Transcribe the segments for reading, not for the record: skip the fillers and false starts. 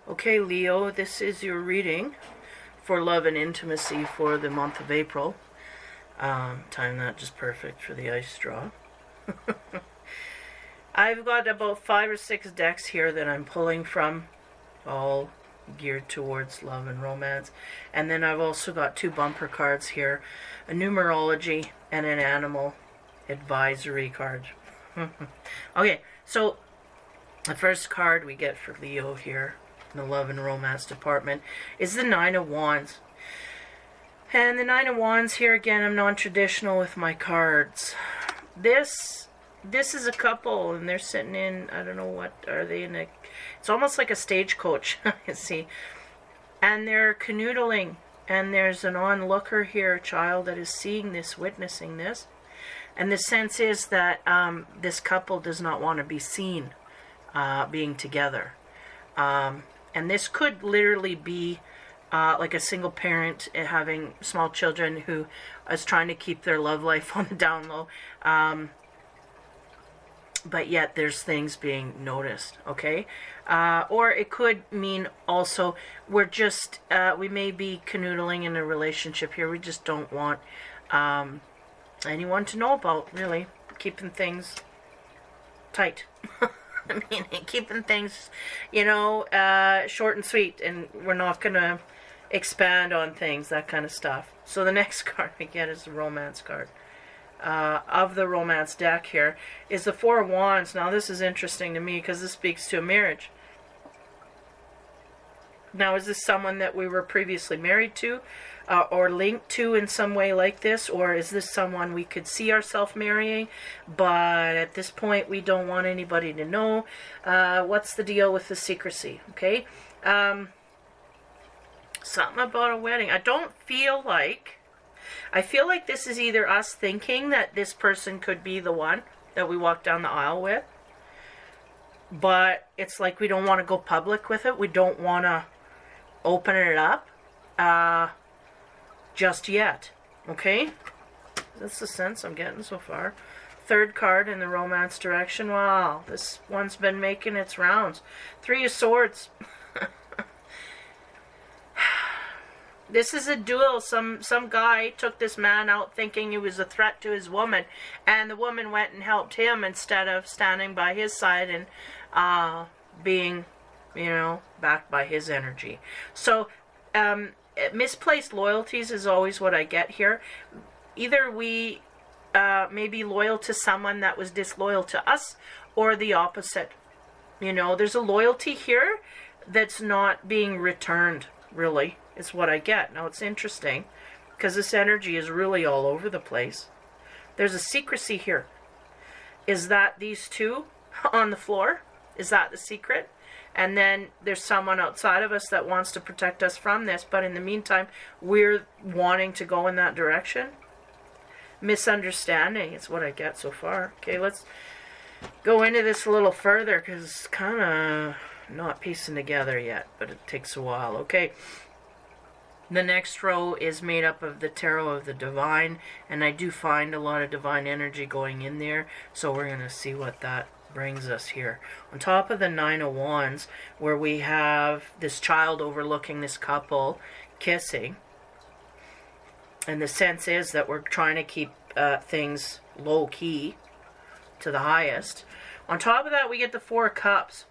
Okay, Leo, this is your reading for love and intimacy for the month of April. Time that just perfect for the ice straw. I've got about 5 or 6 decks here that I'm pulling from, all geared towards love and romance. And then I've also got 2 bumper cards here, a numerology and an animal advisory card. Okay, so the first card we get for Leo here in the love and romance department is the Nine of Wands. And the Nine of Wands here again, I'm non-traditional with my cards. This is a couple and they're sitting in, I don't know what are they in, it's almost like a stagecoach, you see. And they're canoodling, and there's an onlooker here, a child that is seeing this, witnessing this. And the sense is that this couple does not want to be seen being together. And this could literally be like a single parent having small children who is trying to keep their love life on the down low. But yet there's things being noticed, okay? Or it could mean also we're just, we may be canoodling in a relationship here. We just don't want anyone to know about, really. Keeping things tight. I mean, keeping things, short and sweet. And we're not going to expand on things, that kind of stuff. So the next card we get is the romance card. Of the romance deck here is the Four of Wands. Now this is interesting to me because this speaks to a marriage. Now is this someone that we were previously married to or linked to in some way like this, or is this someone we could see ourselves marrying, but at this point we don't want anybody to know? What's the deal with the secrecy? Okay, something about a wedding. I feel like this is either us thinking that this person could be the one that we walk down the aisle with, but it's like we don't want to go public with it. We don't want to open it up just yet. Okay? That's the sense I'm getting so far. Third card in the romance direction. Wow, this one's been making its rounds. Three of Swords. This is a duel. Some guy took this man out thinking he was a threat to his woman, and the woman went and helped him instead of standing by his side and being, backed by his energy. So misplaced loyalties is always what I get here. Either we may be loyal to someone that was disloyal to us, or the opposite. There's a loyalty here that's not being returned, really. Is what I get. Now it's interesting because this energy is really all over the place. There's a secrecy here. Is that these two on the floor? Is that the secret? And then there's someone outside of us that wants to protect us from this, but in the meantime we're wanting to go in that direction. Misunderstanding is what I get so far. Okay, let's go into this a little further because it's kind of not piecing together yet, but it takes a while. Okay. The next row is made up of the Tarot of the Divine, and I do find a lot of divine energy going in there, so we're going to see what that brings us here. On top of the Nine of Wands, where we have this child overlooking this couple kissing, and the sense is that we're trying to keep things low-key to the highest. On top of that, we get the Four of Cups.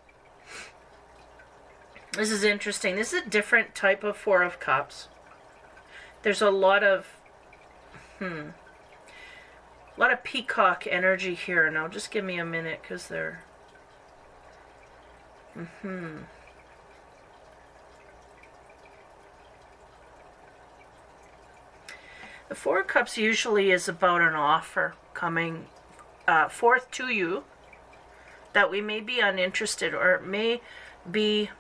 This is interesting. This is a different type of Four of Cups. There's a lot of peacock energy here. Now just give me a minute because they're The Four of Cups usually is about an offer coming forth to you that we may be uninterested, or it may be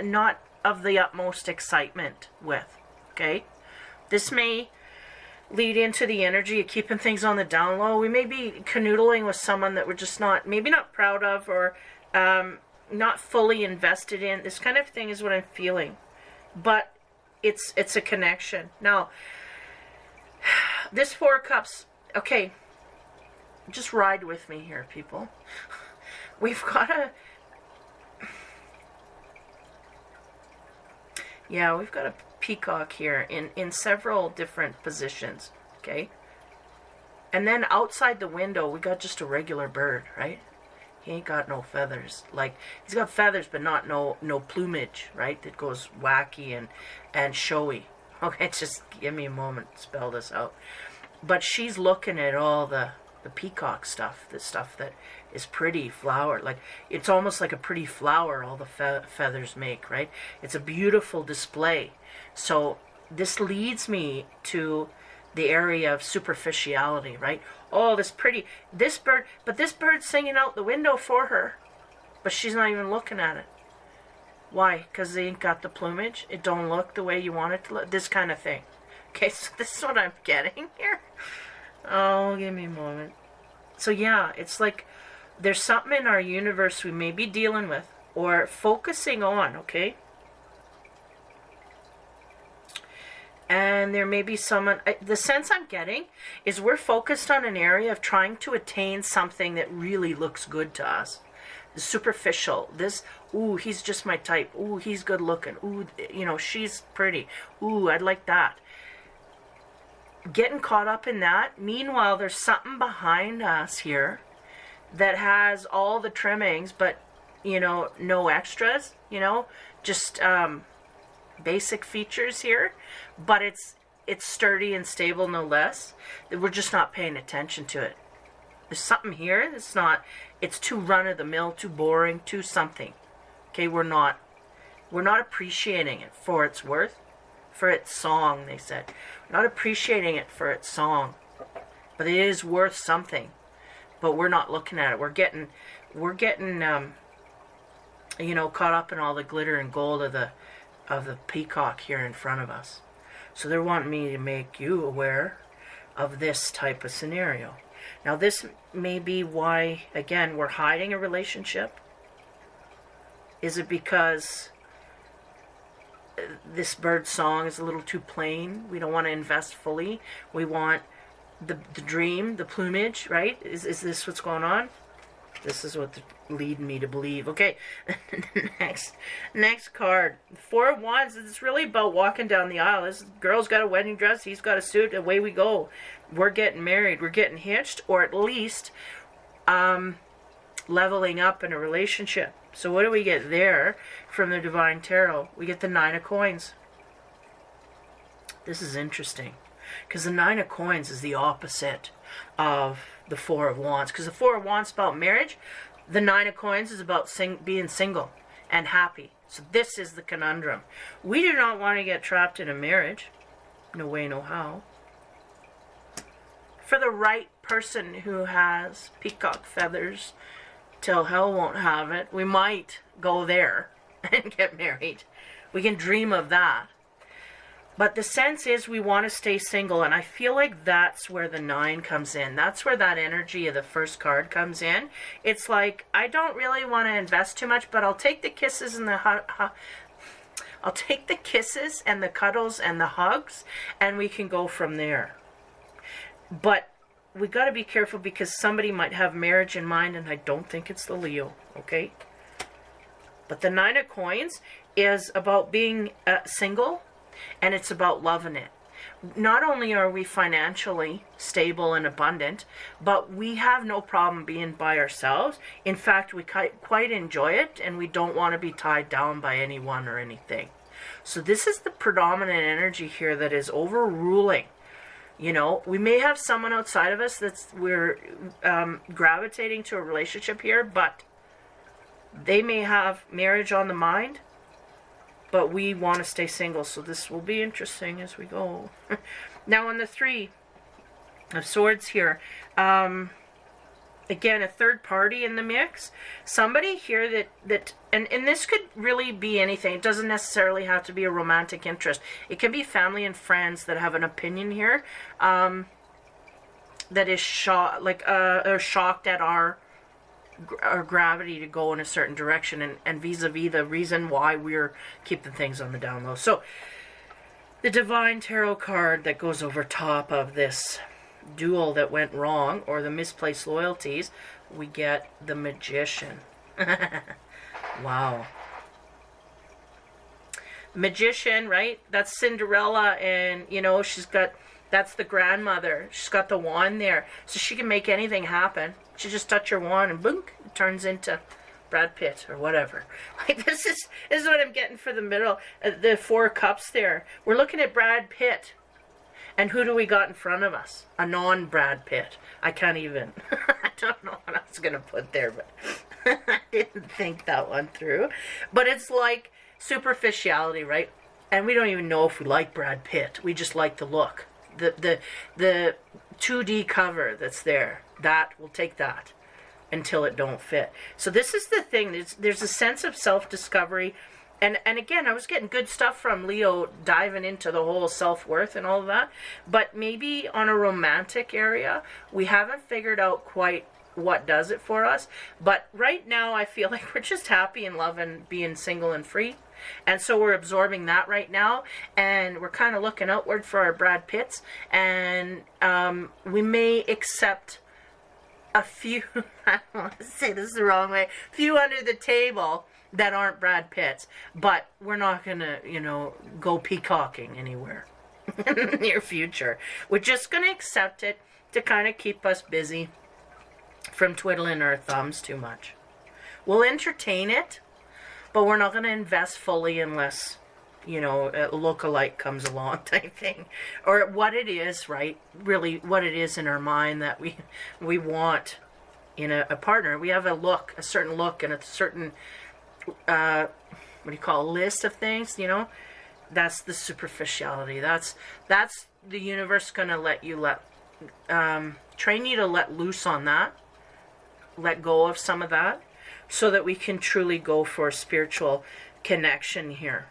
not of the utmost excitement with, okay? This may lead into the energy of keeping things on the down low. We may be canoodling with someone that we're just maybe not proud of, or not fully invested in. This kind of thing is what I'm feeling. But it's a connection. Now, this Four of Cups, okay, just ride with me here, people. We've got Yeah, we've got a peacock here in several different positions, okay? And then outside the window, we got just a regular bird, right? He ain't got no feathers. Like, he's got feathers, but not no plumage, right? That goes wacky and showy. Okay, just give me a moment to spell this out. But she's looking at all the peacock stuff, the stuff that is pretty flower. Like, it's almost like a pretty flower all the feathers make, right? It's a beautiful display. So this leads me to the area of superficiality, right? Oh, this bird, but this bird's singing out the window for her, but she's not even looking at it. Why? Because they ain't got the plumage. It don't look the way you want it to look. This kind of thing. Okay, so this is what I'm getting here. Oh, give me a moment. So yeah, it's like there's something in our universe we may be dealing with or focusing on, okay? And there may be someone, the sense I'm getting is we're focused on an area of trying to attain something that really looks good to us. The superficial, this, ooh, he's just my type. Ooh, he's good looking. Ooh, you know, she's pretty. Ooh, I'd like that. Getting caught up in that. Meanwhile, there's something behind us here that has all the trimmings, but, you know, no extras, you know, just, basic features here, but it's sturdy and stable no less. We're just not paying attention to it. There's something here that's not, it's too run-of-the-mill, too boring, too something. Okay, we're not appreciating it for its worth, for its song, they said. We're not appreciating it for its song, but it is worth something, but we're not looking at it. We're getting you know, caught up in all the glitter and gold of the peacock here in front of us. So they're wanting me to make you aware of this type of scenario. Now this may be why, again, we're hiding a relationship. Is it because this bird song is a little too plain? We don't want to invest fully. We want the dream, the plumage, right? Is this what's going on? This is what lead me to believe. Okay, next card. 4 of Wands. It's really about walking down the aisle. This girl's got a wedding dress. He's got a suit. Away we go. We're getting married. We're getting hitched, or at least leveling up in a relationship. So what do we get there from the Divine Tarot? We get the 9 of Coins. This is interesting, because the 9 of Coins is the opposite of the 4 of Wands. Because the 4 of Wands is about marriage. The 9 of Coins is about being single and happy. So this is the conundrum. We do not want to get trapped in a marriage. No way, no how. For the right person who has peacock feathers, till hell won't have it, we might go there and get married. We can dream of that. But the sense is we want to stay single, and I feel like that's where the 9 comes in. That's where that energy of the first card comes in. It's like, I don't really want to invest too much, but I'll take the kisses and I'll take the kisses and the cuddles and the hugs, and we can go from there. But we got to be careful, because somebody might have marriage in mind, and I don't think it's the Leo, okay? But the 9 of Coins is about being single, and it's about loving it. Not only are we financially stable and abundant, but we have no problem being by ourselves. In fact, we quite enjoy it, and we don't want to be tied down by anyone or anything. So this is the predominant energy here that is overruling. You know, we may have someone outside of us we're gravitating to a relationship here, but they may have marriage on the mind, but we want to stay single. So this will be interesting as we go. Now on the 3 of Swords here, again, a third party in the mix. Somebody here that and this could really be anything. It doesn't necessarily have to be a romantic interest. It can be family and friends that have an opinion here, that is are shocked at our gravity to go in a certain direction, and vis-a-vis the reason why we're keeping things on the down low. So the Divine Tarot card that goes over top of this duel that went wrong, or the misplaced loyalties, we get the Magician. Wow. Magician, right? That's Cinderella, and you know, that's the grandmother. She's got the wand there, so she can make anything happen. She just touch her wand and boom, it turns into Brad Pitt or whatever. Like this is what I'm getting for the middle, the 4 cups there. We're looking at Brad Pitt. And who do we got in front of us? A non-Brad Pitt. I can't even. I don't know what I was going to put there, but I didn't think that one through. But it's like superficiality, right? And we don't even know if we like Brad Pitt. We just like the look. The 2D cover that's there. We'll take that until it don't fit. So this is the thing. There's a sense of self-discovery. And again, I was getting good stuff from Leo diving into the whole self-worth and all of that. But maybe on a romantic area, we haven't figured out quite what does it for us. But right now, I feel like we're just happy in love and being single and free. And so we're absorbing that right now. And we're kind of looking outward for our Brad Pitts. And we may accept a few, I don't want to say this the wrong way, few under the table that aren't Brad Pitts, but we're not going to, you know, go peacocking anywhere in the near future. We're just going to accept it to kind of keep us busy from twiddling our thumbs too much. We'll entertain it, but we're not going to invest fully unless, you know, a look-alike comes along type thing. Or what it is, right? Really what it is in our mind that we want in a partner. We have a certain look and a certain what do you call, a list of things, you know. That's the superficiality. That's the universe gonna let you train you to let loose on that, let go of some of that, so that we can truly go for a spiritual connection here,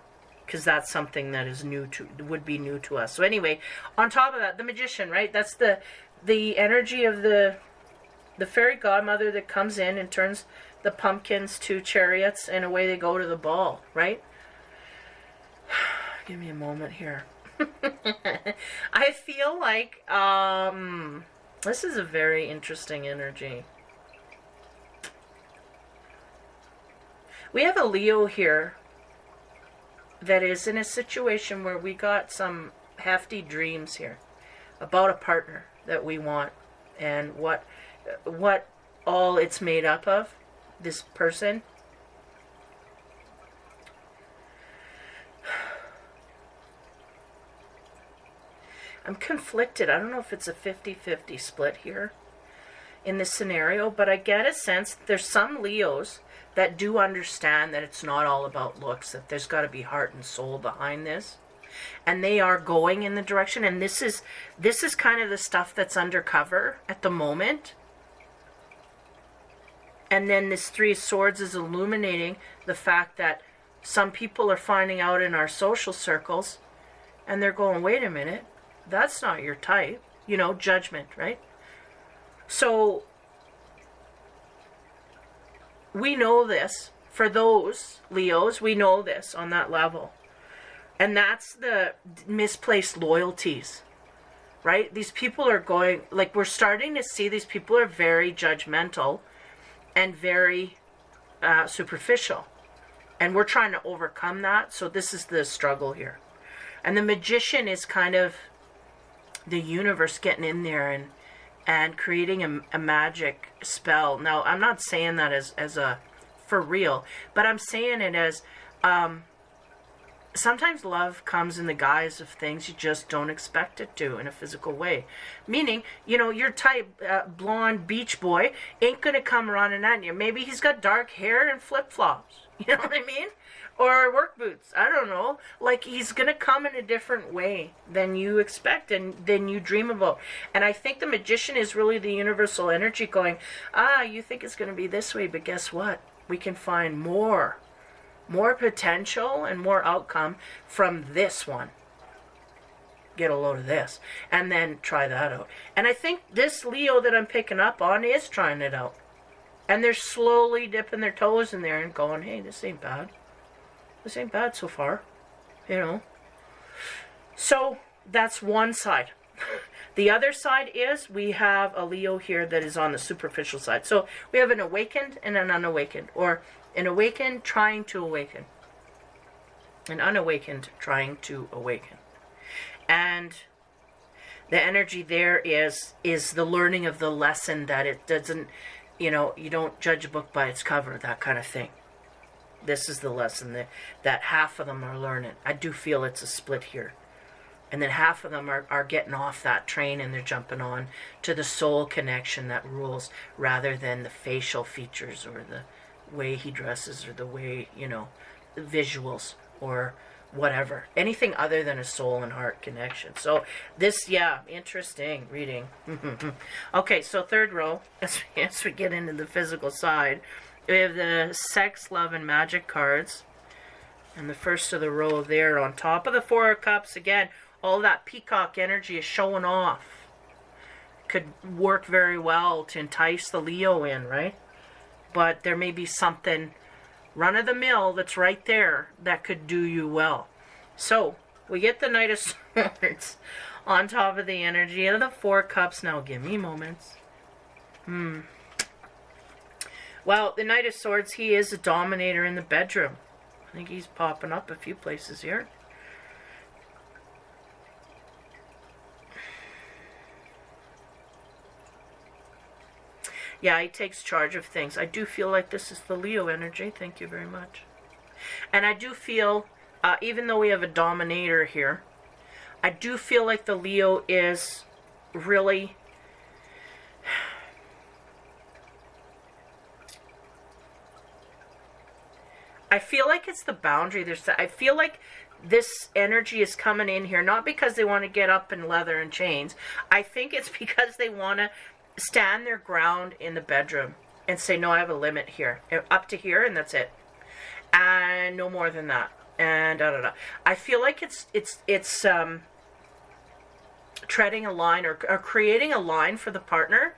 because that's something that is would be new to us. So anyway, on top of that, the Magician, right? That's the energy of the fairy godmother that comes in and turns the pumpkins to chariots, and away they go to the ball, right? Give me a moment here. I feel like this is a very interesting energy. We have a Leo here that is in a situation where we got some hefty dreams here about a partner that we want and what all it's made up of. This person. I'm conflicted. I don't know if it's a 50-50 split here in this scenario, but I get a sense there's some Leos that do understand that it's not all about looks, that there's got to be heart and soul behind this. And they are going in the direction, and this is kind of the stuff that's undercover at the moment. And then this 3 of Swords is illuminating the fact that some people are finding out in our social circles, and they're going, wait a minute, that's not your type. You know, judgment, right? So, we know this. For those Leos, we know this on that level. And that's the misplaced loyalties, right? These people are going, like, we're starting to see these people are very judgmental and very superficial. And we're trying to overcome that. So this is the struggle here. And the Magician is kind of the universe getting in there and creating a magic spell. Now, I'm not saying that as a for real, but I'm saying it as sometimes love comes in the guise of things you just don't expect it to in a physical way. Meaning, you know, your type, blonde beach boy ain't going to come running at you. Maybe he's got dark hair and flip-flops. You know what I mean? Or work boots. I don't know. Like, he's going to come in a different way than you expect and than you dream about. And I think the Magician is really the universal energy going, you think it's going to be this way, but guess what? We can find more potential and more outcome from this one. Get a load of this. And then try that out. And I think this Leo that I'm picking up on is trying it out. And they're slowly dipping their toes in there and going, hey, this ain't bad. This ain't bad so far. You know. So that's one side. The other side is we have a Leo here that is on the superficial side. So we have an awakened and an unawakened. Or an awakened trying to awaken. an unawakened trying to awaken. And the energy there is the learning of the lesson, that it doesn't, you don't judge a book by its cover, that kind of thing. This is the lesson that half of them are learning. I do feel it's a split here. And then half of them are getting off that train and they're jumping on to the soul connection that rules, rather than the facial features or the way he dresses or the way, the visuals or whatever. Anything other than a soul and heart connection. So this, interesting reading. Okay, so third row, as we get into the physical side, we have the sex, love, and magic cards. And the first of the row there, on top of the Four of Cups, again, all that peacock energy is showing off. Could work very well to entice the Leo in, right? But there may be something run-of-the-mill that's right there that could do you well. So we get the Knight of Swords on top of the energy of the Four Cups. Now give me moments. Well, the Knight of Swords, he is a dominator in the bedroom. I think he's popping up a few places here. Yeah, he takes charge of things. I do feel like this is the Leo energy. Thank you very much. And I do feel, even though we have a dominator here, I do feel like the Leo is really... I feel like it's the boundary. I feel like this energy is coming in here, not because they want to get up in leather and chains. I think it's because they want to stand their ground in the bedroom and say, no, I have a limit here, up to here, and that's it, and no more than that, and I feel like it's treading a line, or creating a line for the partner.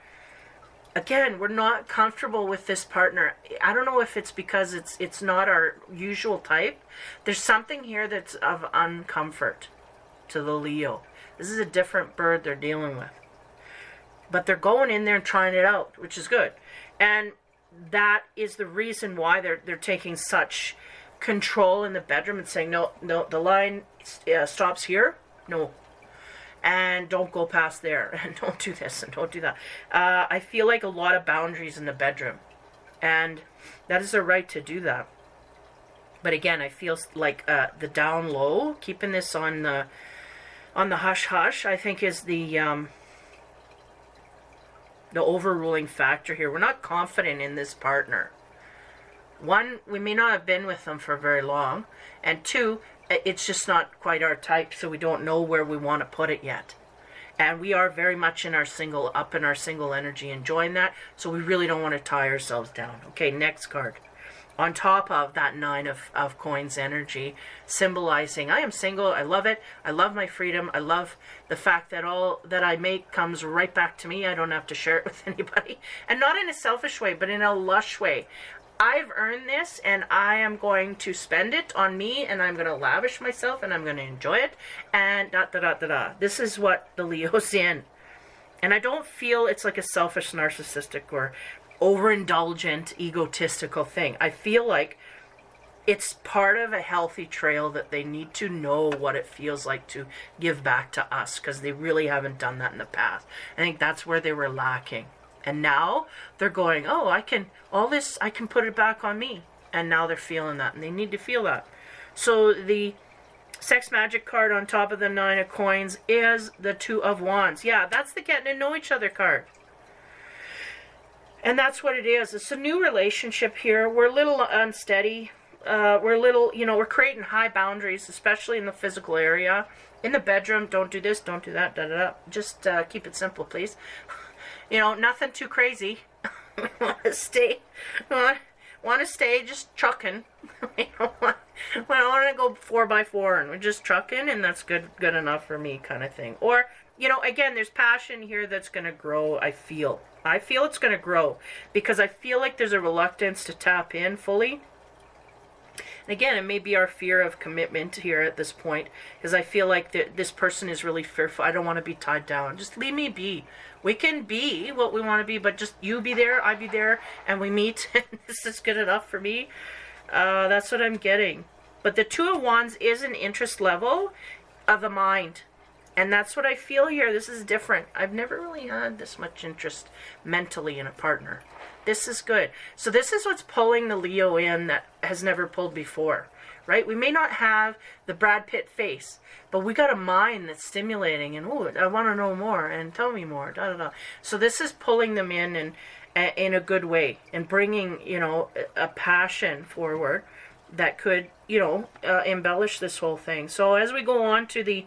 Again, we're not comfortable with this partner. I don't know if it's because it's not our usual type. There's something here that's of uncomfort to the Leo. This is a different bird they're dealing with. But they're going in there and trying it out, which is good. And that is the reason why they're taking such control in the bedroom and saying, no, the line stops here. No. And don't go past there. And don't do this and don't do that. I feel like a lot of boundaries in the bedroom. And that is their right to do that. But again, I feel like the down low, keeping this on the hush-hush, I think is the overruling factor here. We're not confident in this partner. One, we may not have been with them for very long. And two, it's just not quite our type, so we don't know where we want to put it yet. And we are very much in our single energy, enjoying that. So we really don't want to tie ourselves down. Okay, next card. On top of that Nine of Coins energy, symbolizing, I am single, I love it, I love my freedom, I love the fact that all that I make comes right back to me, I don't have to share it with anybody. And not in a selfish way, but in a lush way. I've earned this, and I am going to spend it on me, and I'm going to lavish myself, and I'm going to enjoy it, and da-da-da-da-da. This is what the Leo's in. And I don't feel it's like a selfish, narcissistic, or overindulgent, egotistical thing. I feel like it's part of a healthy trail that they need to know what it feels like to give back to us, because they really haven't done that in the past. I think that's where they were lacking. And now they're going, oh, I can put it back on me. And now they're feeling that, and they need to feel that. So the Sex Magic card on top of the Nine of Coins is the Two of Wands. Yeah, that's the getting to know each other card. And that's what it is. It's a new relationship here. We're a little unsteady. We're a little, we're creating high boundaries, especially in the physical area. In the bedroom, don't do this, don't do that, da-da-da. Just keep it simple, please. Nothing too crazy. We want to stay just trucking. We don't want to go 4x4, and we're just trucking, and that's good enough for me, kind of thing. Or, again, there's passion here that's going to grow, I feel it's going to grow, because I feel like there's a reluctance to tap in fully. And again, it may be our fear of commitment here at this point, because I feel like this person is really fearful. I don't want to be tied down. Just leave me be. We can be what we want to be, but just you be there, I be there, and we meet. This is good enough for me. That's what I'm getting. But the Two of Wands is an interest level of the mind. And that's what I feel here. This is different. I've never really had this much interest mentally in a partner. This is good. So this is what's pulling the Leo in that has never pulled before, right? We may not have the Brad Pitt face, but we got a mind that's stimulating and, oh, I want to know more and tell me more, da da da. So this is pulling them in a good way and bringing, you know, a passion forward that could, you know, embellish this whole thing. So as we go on to the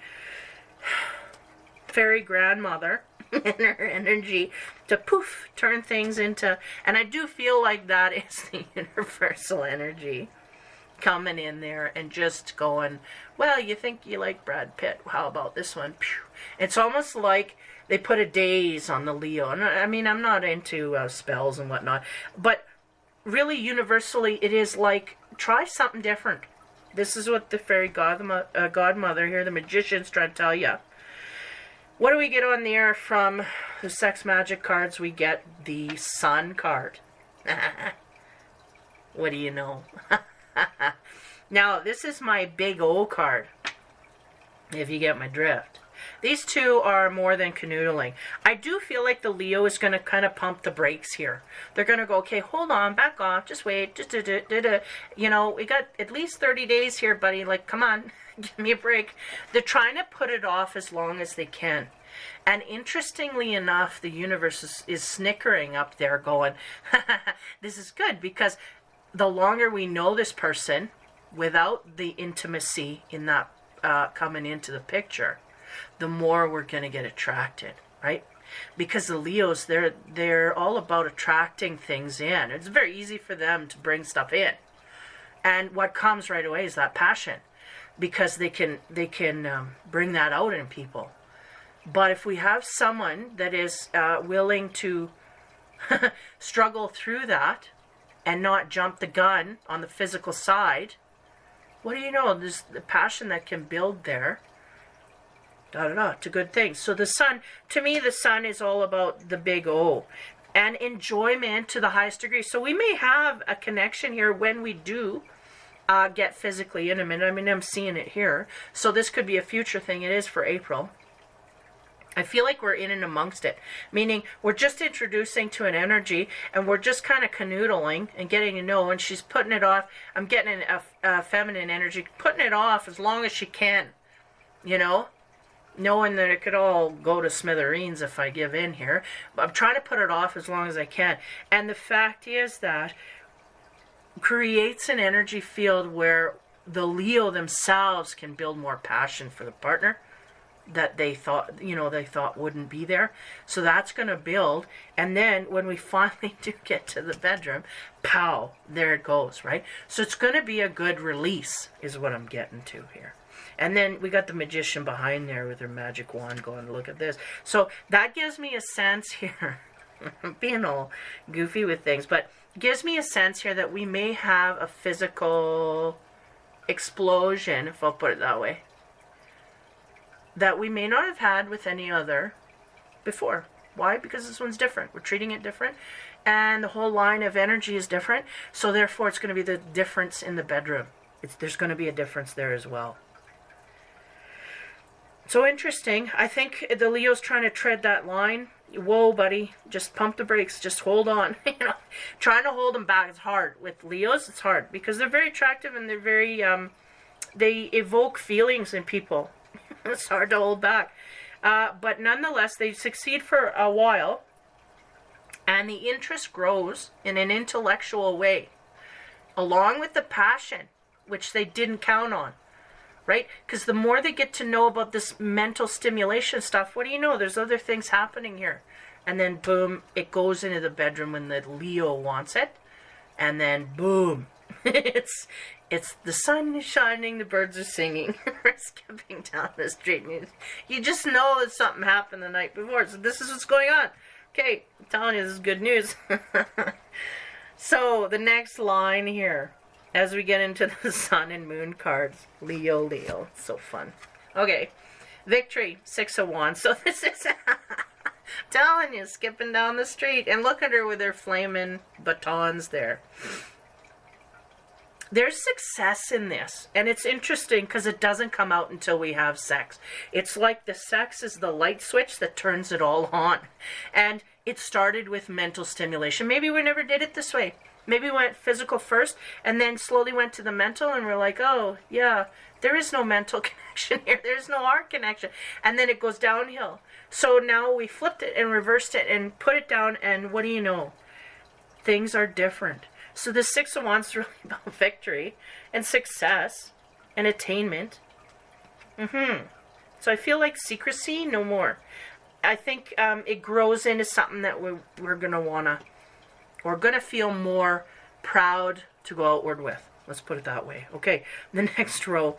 fairy grandmother and her energy to poof, turn things into, and I do feel like that is the universal energy coming in there and just going, well, you think you like Brad Pitt, how about this one? Pew. It's almost like they put a daze on the Leo. And I mean, I'm not into spells and whatnot, but really universally it is like, try something different. This is what the fairy godmother here, the magician's trying to tell you. What do we get on there from the sex magic cards? We get the Sun card. What do you know? Now, this is my big O card, if you get my drift. These two are more than canoodling. I do feel like the Leo is going to kind of pump the brakes here. They're going to go, okay, hold on, back off, just wait, just you know, we got at least 30 days here, buddy. Like, come on, give me a break. They're trying to put it off as long as they can. And interestingly enough, the universe is snickering up there going, this is good, because the longer we know this person without the intimacy in that coming into the picture, the more we're going to get attracted, right? Because the Leos, they're all about attracting things in. It's very easy for them to bring stuff in. And what comes right away is that passion, because they can bring that out in people. But if we have someone that is willing to struggle through that and not jump the gun on the physical side, what do you know? There's the passion that can build there. It's a good thing. So the Sun, to me, the Sun is all about the big O and enjoyment to the highest degree. So we may have a connection here when we do get physically intimate. I mean, I'm seeing it here. So this could be a future thing. It is for April. I feel like we're in and amongst it, meaning we're just introducing to an energy and we're just kind of canoodling and getting to know, and she's putting it off. I'm getting a feminine energy, putting it off as long as she can, you know, knowing that it could all go to smithereens if I give in here. But I'm trying to put it off as long as I can. And the fact is that creates an energy field where the Leo themselves can build more passion for the partner that they thought wouldn't be there. So that's going to build. And then when we finally do get to the bedroom, pow, there it goes, right? So it's going to be a good release is what I'm getting to here. And then we got the magician behind there with her magic wand going, look at this. So that gives me a sense here, I'm being all goofy with things, but gives me a sense here that we may have a physical explosion, if I'll put it that way, that we may not have had with any other before. Why? Because this one's different. We're treating it different. And the whole line of energy is different. So therefore, it's going to be the difference in the bedroom. There's going to be a difference there as well. So interesting. I think the Leo's trying to tread that line. Whoa, buddy. Just pump the brakes. Just hold on. Trying to hold them back is hard. With Leos, it's hard. Because they're very attractive and they're very... they evoke feelings in people. It's hard to hold back. But nonetheless, they succeed for a while. And the interest grows in an intellectual way. Along with the passion, which they didn't count on. Right? Because the more they get to know about this mental stimulation stuff, what do you know? There's other things happening here. And then boom, it goes into the bedroom when the Leo wants it. And then boom. It's the sun is shining, the birds are singing, we're skipping down the street. You just know that something happened the night before. So this is what's going on. Okay, I'm telling you, this is good news. So the next line here, as we get into the sun and moon cards, Leo, it's so fun. Okay, victory, 6 of Wands. So this is, telling you, skipping down the street. And look at her with her flaming batons there. There's success in this, and it's interesting because it doesn't come out until we have sex. It's like the sex is the light switch that turns it all on. And it started with mental stimulation. Maybe we never did it this way. Maybe we went physical first and then slowly went to the mental, and we're like, oh, yeah, there is no mental connection here. There's no heart connection. And then it goes downhill. So now we flipped it and reversed it and put it down, and what do you know? Things are different. So the Six of Wands is really about victory and success and attainment. So I feel like secrecy, no more. I think it grows into something that we're going to want to, we're going to feel more proud to go outward with. Let's put it that way. Okay, the next row.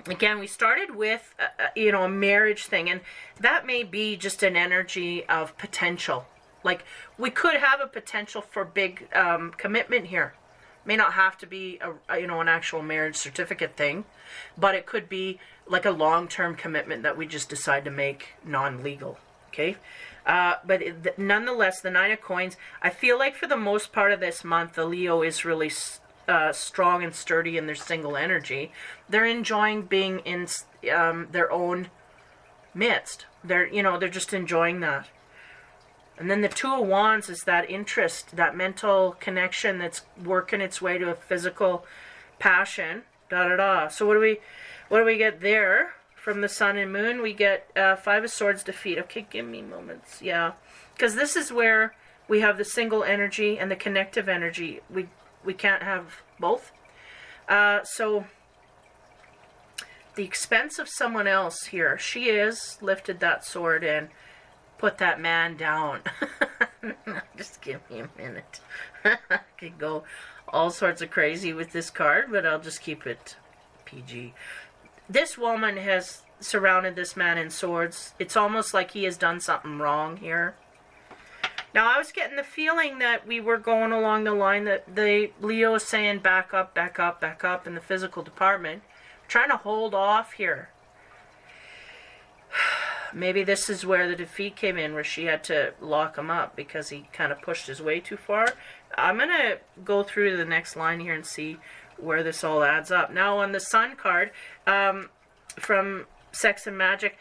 Again, we started with, a marriage thing, and that may be just an energy of potential. Like, we could have a potential for big commitment here. May not have to be an actual marriage certificate thing, but it could be like a long-term commitment that we just decide to make non-legal. Okay, but nonetheless, the Nine of Coins. I feel like for the most part of this month, the Leo is really strong and sturdy in their single energy. They're enjoying being in their own midst. They're just enjoying that. And then the Two of Wands is that interest, that mental connection that's working its way to a physical passion. So what do we get there from the Sun and Moon? We get Five of Swords, defeat. Okay, give me moments. Yeah, because this is where we have the single energy and the connective energy. We can't have both. So the expense of someone else here. She is lifted that sword and put that man down. Just give me a minute. I could go all sorts of crazy with this card, but I'll just keep it PG. This woman has surrounded this man in swords. It's almost like he has done something wrong here. Now, I was getting the feeling that we were going along the line that the Leo is saying back up, back up, back up in the physical department. Trying to hold off here. Maybe this is where the defeat came in, where she had to lock him up because he kind of pushed his way too far. I'm going to go through to the next line here and see where this all adds up. Now, on the Sun card from Sex and Magic,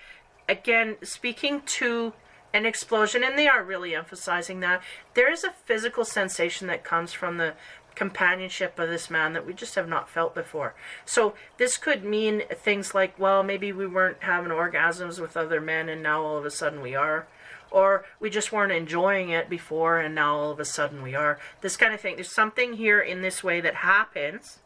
again, speaking to an explosion, and they are really emphasizing that. There is a physical sensation that comes from the companionship of this man that we just have not felt before. So this could mean things like, well, maybe we weren't having orgasms with other men and now all of a sudden we are. Or we just weren't enjoying it before and now all of a sudden we are. This kind of thing. There's something here in this way that happens.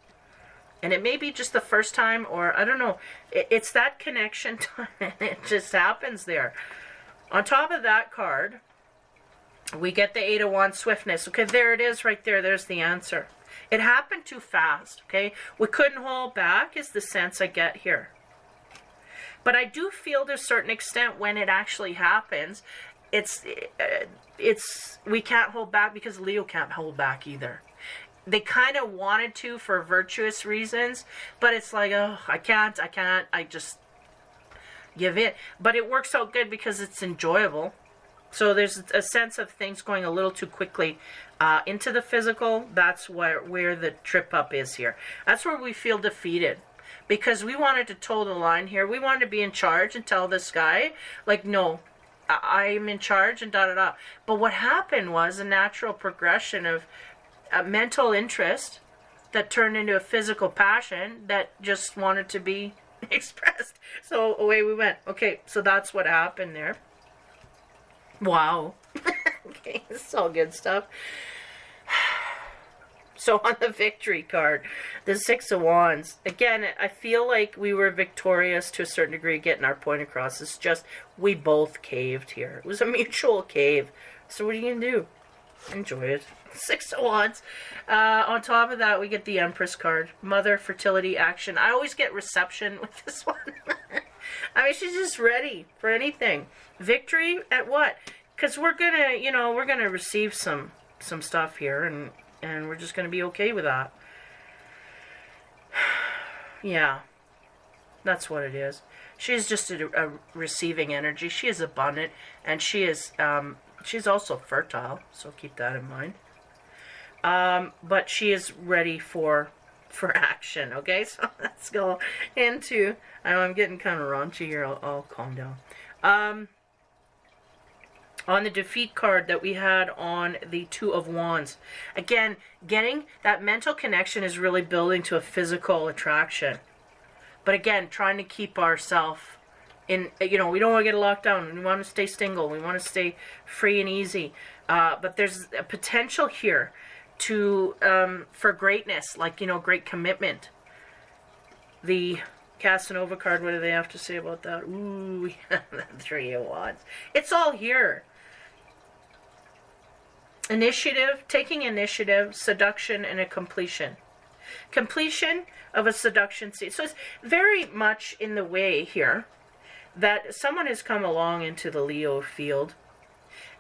And it may be just the first time, or I don't know. It's that connection time, and it just happens there. On top of that card, we get the Eight of Wands, swiftness. Okay, there it is right there. There's the answer. It happened too fast, okay? We couldn't hold back is the sense I get here. But I do feel to a certain extent when it actually happens, we can't hold back because Leo can't hold back either. They kind of wanted to for virtuous reasons, but it's like, oh, I can't, I just give in. But it works out good because it's enjoyable. So there's a sense of things going a little too quickly into the physical. That's where the trip up is here. That's where we feel defeated. Because we wanted to toe the line here. We wanted to be in charge and tell this guy, like, no, I'm in charge and da-da-da. But what happened was a natural progression of a mental interest that turned into a physical passion that just wanted to be expressed. So away we went. Okay, so that's what happened there. Wow. Okay, it's all good stuff. So on the victory card, the Six of Wands. Again, I feel like we were victorious to a certain degree, getting our point across. It's just we both caved here. It was a mutual cave. So what are you going to do? Enjoy it. Six of Wands. On top of that, we get the Empress card. Mother, fertility, action. I always get reception with this one. I mean, she's just ready for anything. Victory at what? Because we're gonna receive some stuff here, and we're just gonna be okay with that. Yeah, that's what it is. She's just a receiving energy. She is abundant, and she is she's also fertile. So keep that in mind. but she is ready for action. Okay, so let's go into. I know I'm getting kind of raunchy here. I'll calm down. On the defeat card that we had on the Two of Wands, again, getting that mental connection is really building to a physical attraction. But again, trying to keep ourselves in, we don't want to get locked down. We want to stay single. We want to stay free and easy. But there's a potential here to for greatness, like, great commitment. The Casanova card, what do they have to say about that? Ooh, the Three of Wands. It's all here. Initiative, taking initiative, seduction, and a completion. Completion of a seduction scene. So it's very much in the way here that someone has come along into the Leo field,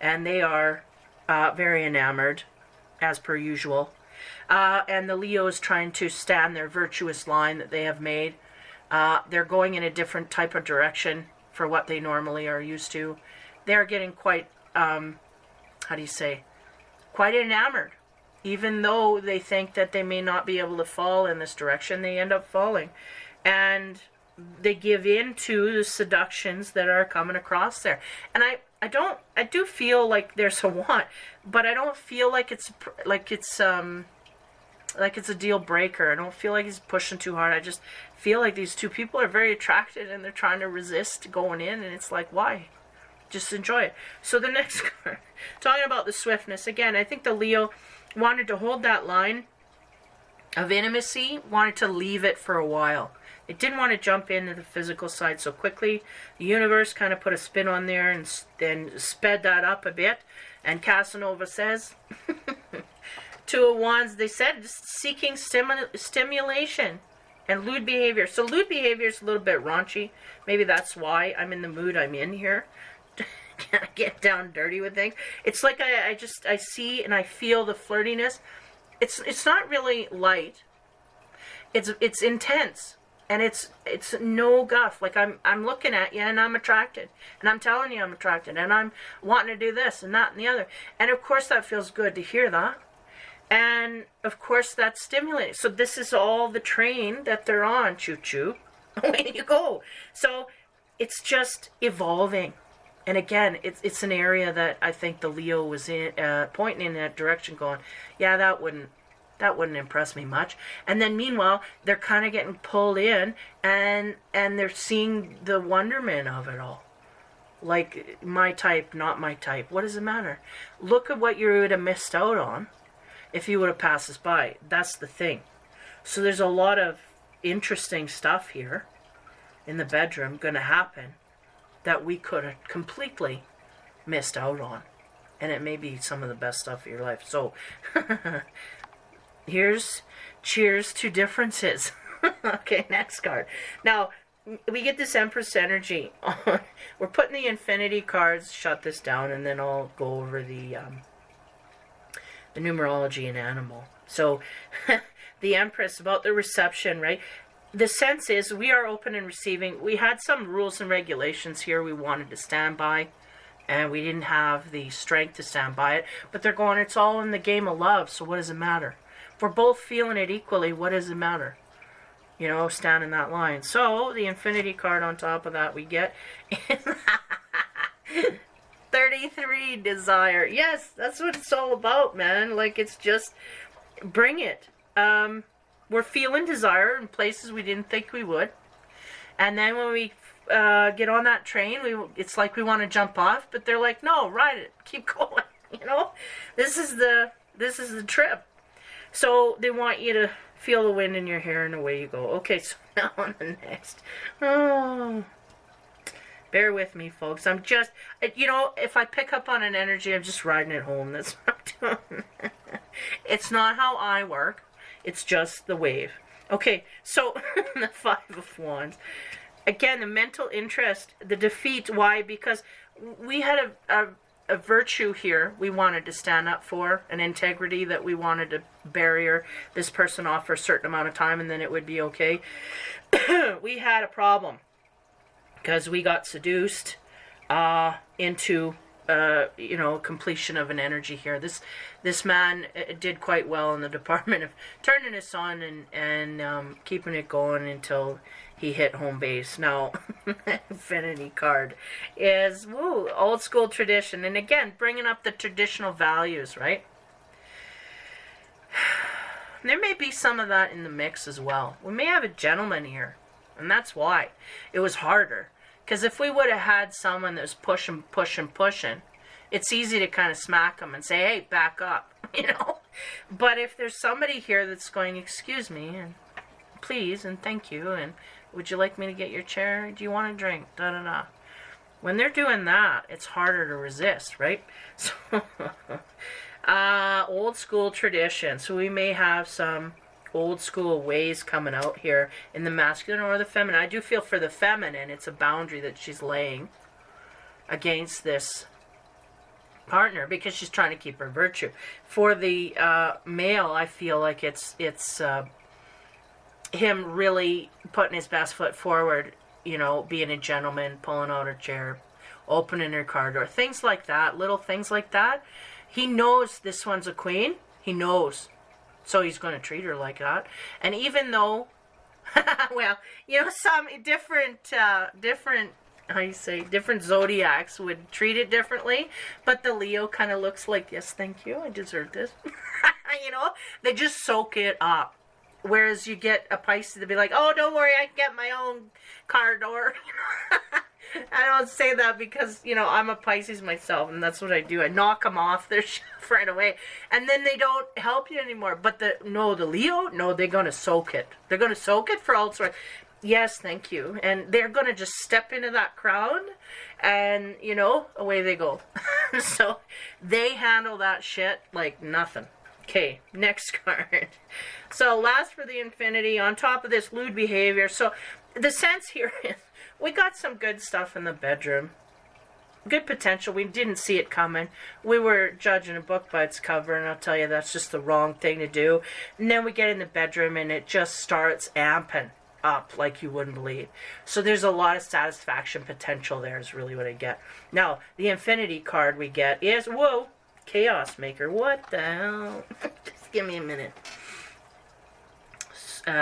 and they are very enamored, as per usual. And the Leo is trying to stand their virtuous line that they have made. They're going in a different type of direction for what they normally are used to. They're getting quite, quite enamored. Even though they think that they may not be able to fall in this direction, they end up falling. And they give in to the seductions that are coming across there. And I do feel like there's a want, but I don't feel like it's a deal breaker. I don't feel like he's pushing too hard. I just feel like these two people are very attracted and they're trying to resist going in, and it's like, why? Just enjoy it. So the next card, talking about the swiftness, again, I think the Leo wanted to hold that line of intimacy, wanted to leave it for a while. It didn't want to jump into the physical side so quickly. The universe kind of put a spin on there and then sped that up a bit. And Casanova says, Two of Wands, they said, seeking stimulation and lewd behavior. So lewd behavior is a little bit raunchy. Maybe that's why I'm in the mood I'm in here. Can I get down dirty with things? It's like I see and I feel the flirtiness. It's not really light. It's intense. And it's no guff. Like I'm looking at you and I'm attracted. And I'm telling you I'm attracted. And I'm wanting to do this and that and the other. And of course that feels good to hear that. And of course that's stimulating. So this is all the train that they're on. Choo choo. Away you go. So it's just evolving. And again, it's an area that I think the Leo was in, pointing in that direction, going, yeah, that wouldn't impress me much. And then meanwhile, they're kind of getting pulled in, and they're seeing the wonderment of it all. Like, my type, not my type. What does it matter? Look at what you would have missed out on if you would have passed us by. That's the thing. So there's a lot of interesting stuff here in the bedroom going to happen that we could have completely missed out on. And it may be some of the best stuff of your life. So, here's cheers to differences. Okay, next card. Now, we get this Empress energy. We're putting the Infinity cards, shut this down, and then I'll go over the numerology and animal. So, the Empress, about the reception, right? The sense is we are open and receiving. We had some rules and regulations here we wanted to stand by, and we didn't have the strength to stand by it. But they're going, it's all in the game of love, so what does it matter? If we're both feeling it equally, what does it matter? Stand in that line. So, the Infinity card on top of that we get 33 desire. Yes, that's what it's all about, man. Like, it's just, bring it. We're feeling desire in places we didn't think we would. And then when we get on that train, it's like we want to jump off, but they're like, no, ride it. Keep going. This is the trip. So they want you to feel the wind in your hair and away you go. Okay, so now on the next. Oh, bear with me, folks. I'm just, if I pick up on an energy, I'm just riding it home. That's what I'm doing. It's not how I work. It's just the wave. Okay, so the Five of Wands. Again, the mental interest, the defeat. Why? Because we had a virtue here we wanted to stand up for, an integrity that we wanted to barrier this person off for a certain amount of time and then it would be okay. We had a problem because we got seduced into you know, completion of an energy here. This man did quite well in the department of turning us on and keeping it going until he hit home base. Now, Infinity card is, woo, old school tradition. And again, bringing up the traditional values, right? There may be some of that in the mix as well. We may have a gentleman here, and that's why it was harder. Because if we would have had someone that was pushing, it's easy to kind of smack them and say, hey, back up, you know. But if there's somebody here that's going, excuse me, and please, and thank you, and would you like me to get your chair? Do you want a drink? Da-da-da. When they're doing that, it's harder to resist, right? So, old school tradition. So we may have some old school ways coming out here in the masculine or the feminine. I do feel for the feminine, it's a boundary that she's laying against this partner because she's trying to keep her virtue. For the male, I feel like it's him really putting his best foot forward, you know, being a gentleman, pulling out her chair, opening her car door, things like that, little things like that. He knows this one's a queen. He knows. So he's going to treat her like that. And even though, well, you know, some different, how you say, different zodiacs would treat it differently. But the Leo kind of looks like, yes, thank you, I deserve this. You know, they just soak it up. Whereas you get a Pisces to be like, oh, don't worry, I can get my own car door. I don't say that because, you know, I'm a Pisces myself, and that's what I do. I knock them off their shit right away, and then they don't help you anymore. But the Leo, no, they're going to soak it. They're going to soak it for all sorts. Yes, thank you. And they're going to just step into that crowd, and, you know, away they go. So they handle that shit like nothing. Okay, next card. So last for the Infinity, on top of this lewd behavior. So the sense here is we got some good stuff in the bedroom. Good potential. We didn't see it coming. We were judging a book by its cover, and I'll tell you that's just the wrong thing to do. And then we get in the bedroom and it just starts amping up like you wouldn't believe. So there's a lot of satisfaction potential there is really what I get. Now, the Infinity card we get is, whoa, Chaos Maker. What the hell? Just give me a minute.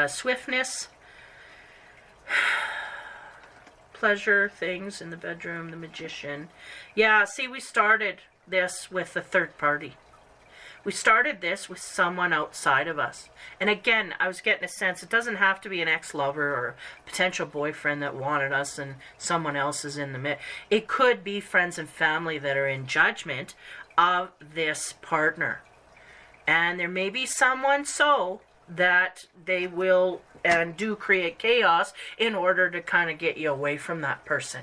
Swiftness. Pleasure things in the bedroom. The Magician. Yeah, see, we started this with the third party. We started this with someone outside of us. And again, I was getting a sense, it doesn't have to be an ex-lover or a potential boyfriend that wanted us and someone else is in the mix. It could be friends and family that are in judgment of this partner. And there may be someone so that they will and do create chaos in order to kind of get you away from that person.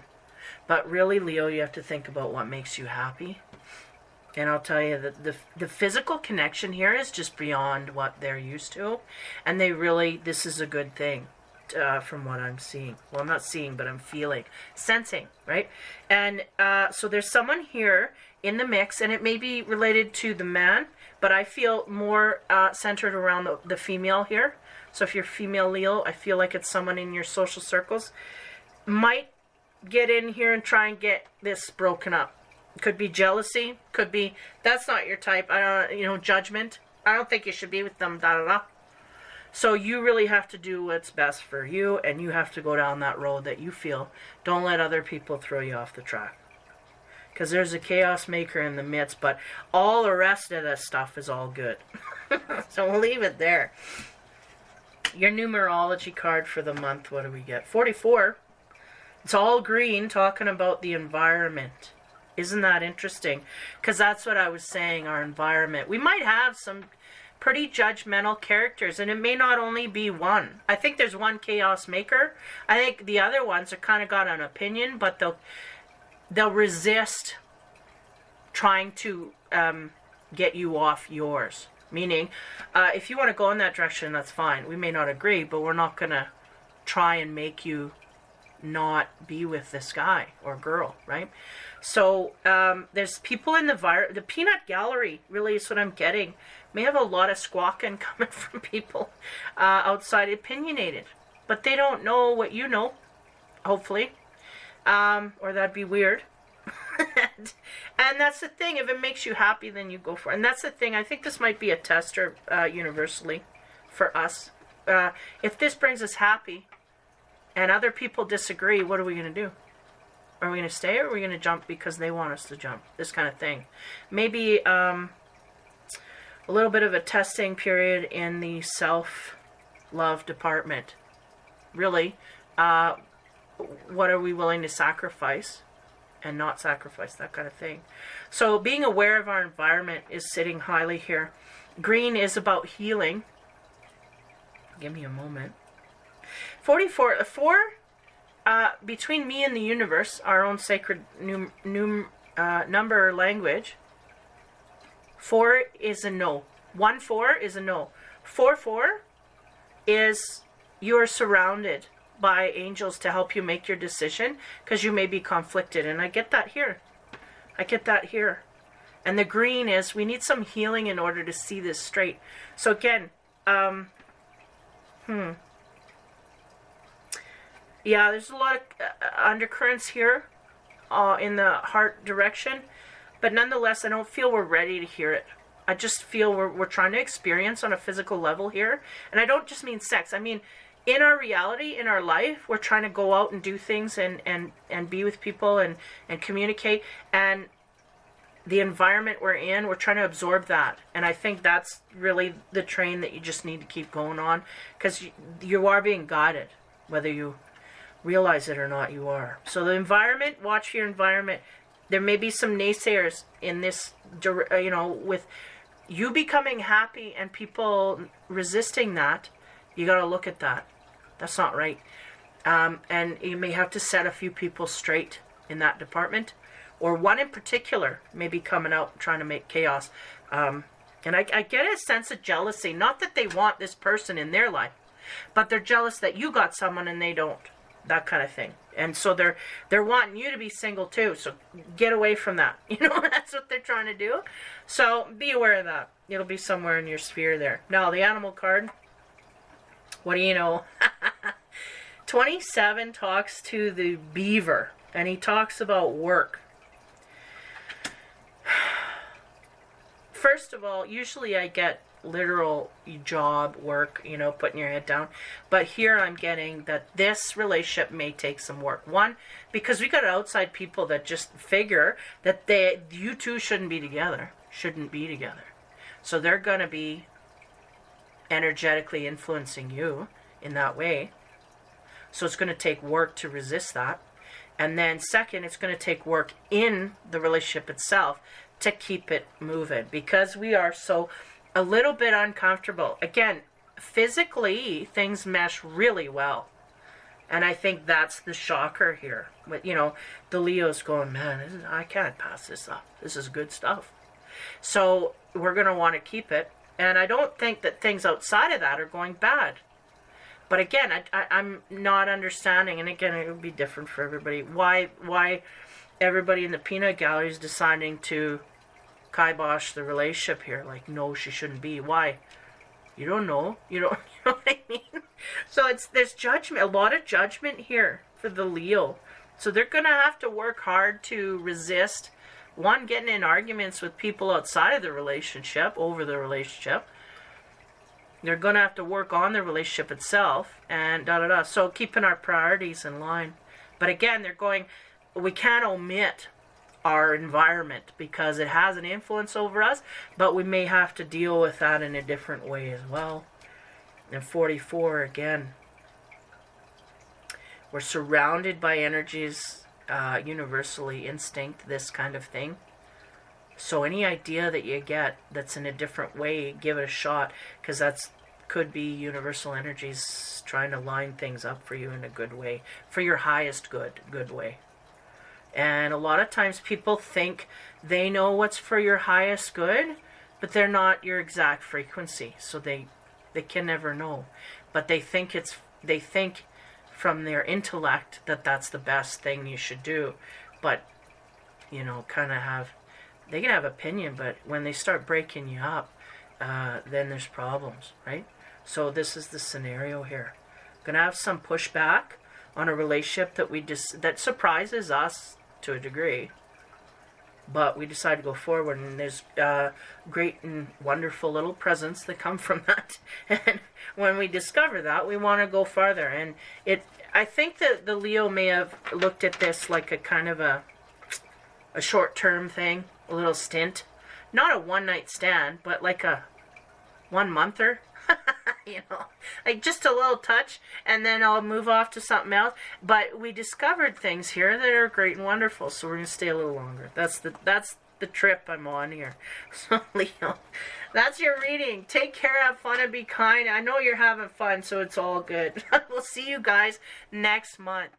But really, Leo, you have to think about what makes you happy. And I'll tell you that the physical connection here is just beyond what they're used to. And they really, this is a good thing from what I'm seeing. Well, I'm not seeing, but I'm feeling, sensing, right? And so there's someone here in the mix, and it may be related to the man, but I feel more centered around the female here. So if you're female Leo, I feel like it's someone in your social circles. Might get in here and try and get this broken up. Could be jealousy. Could be, that's not your type. I don't, judgment. I don't think you should be with them, da-da-da. So you really have to do what's best for you, and you have to go down that road that you feel. Don't let other people throw you off the track. Because there's a chaos maker in the midst, but all the rest of that stuff is all good. So we'll leave it there. Your numerology card for the month, what do we get? 44. It's all green, talking about the environment. Isn't that interesting? Because that's what I was saying, our environment. We might have some pretty judgmental characters, and it may not only be one. I think there's one chaos maker. I think the other ones are kind of got an opinion, but they'll resist trying to get you off yours. Meaning, if you want to go in that direction, that's fine. We may not agree, but we're not going to try and make you not be with this guy or girl, right? So there's people in the peanut gallery, really is what I'm getting. May have a lot of squawking coming from people outside, opinionated. But they don't know what you know, hopefully. Or that'd be weird. And that's the thing. If it makes you happy, then you go for it. And that's the thing. I think this might be a tester universally for us. If this brings us happy and other people disagree, what are we going to do? Are we going to stay, or are we going to jump because they want us to jump? This kind of thing. Maybe a little bit of a testing period in the self-love department. Really, what are we willing to sacrifice and not sacrifice, that kind of thing. So being aware of our environment is sitting highly here. Green is about healing. Give me a moment. 44, between me and the universe, our own sacred number or language, 4 is a no. 1-4 is a no. 4-4 is you're surrounded by angels to help you make your decision because you may be conflicted. And I get that here. I get that here. And the green is we need some healing in order to see this straight. So again, yeah, there's a lot of undercurrents here in the heart direction. But nonetheless, I don't feel we're ready to hear it. I just feel we're trying to experience on a physical level here. And I don't just mean sex. I mean, in our reality, in our life, we're trying to go out and do things and be with people and communicate. And the environment we're in, we're trying to absorb that. And I think that's really the train that you just need to keep going on. Because you are being guided, whether you realize it or not, you are. So the environment, watch your environment. There may be some naysayers in this, with you becoming happy and people resisting that. You got to look at that. That's not right. And you may have to set a few people straight in that department. Or one in particular may be coming out trying to make chaos. And I get a sense of jealousy. Not that they want this person in their life, but they're jealous that you got someone and they don't. That kind of thing. And so they're wanting you to be single too. So get away from that. That's what they're trying to do. So be aware of that. It'll be somewhere in your sphere there. Now, the animal card. What do you know? 27 talks to the beaver. And he talks about work. First of all, usually I get literal job work, putting your head down. But here I'm getting that this relationship may take some work. One, because we got outside people that just figure that you two shouldn't be together. So they're going to be energetically influencing you in that way. So it's going to take work to resist that. And then second, it's going to take work in the relationship itself to keep it moving, because we are so a little bit uncomfortable. Again, physically, things mesh really well. And I think that's the shocker here. But, the Leo's going, man, I can't pass this up. This is good stuff. So we're going to want to keep it. And I don't think that things outside of that are going bad. But again, I'm not understanding, and again, it would be different for everybody, why everybody in the peanut gallery is deciding to kibosh the relationship here. Like, no, she shouldn't be. Why? You don't know. You know what I mean? So there's judgment, a lot of judgment here for the Leo. So they're going to have to work hard to resist, one, getting in arguments with people outside of the relationship, over the relationship. They're going to have to work on the relationship itself, and da-da-da. So keeping our priorities in line. But again, we can't omit our environment because it has an influence over us, but we may have to deal with that in a different way as well. And 44, again, we're surrounded by energies, universally instinct, this kind of thing. So any idea that you get that's in a different way, give it a shot, because could be universal energies trying to line things up for you in a good way, for your highest good way. And a lot of times people think they know what's for your highest good, but they're not your exact frequency, so they can never know. But they think from their intellect that that's the best thing you should do. But they can have opinion, but when they start breaking you up, then there's problems, right? So this is the scenario here. Gonna have some pushback on a relationship that surprises us to a degree. but we decided to go forward, and there's great and wonderful little presents that come from that. And when we discover that, we want to go farther. And I think that the Leo may have looked at this like a kind of a short-term thing, a little stint. Not a one-night stand, but like a one-monther. You know, like just a little touch, and then I'll move off to something else. But we discovered things here that are great and wonderful, so we're going to stay a little longer. That's the trip I'm on here. So, Leo, that's your reading. Take care, have fun, and be kind. I know you're having fun, so it's all good. We'll see you guys next month.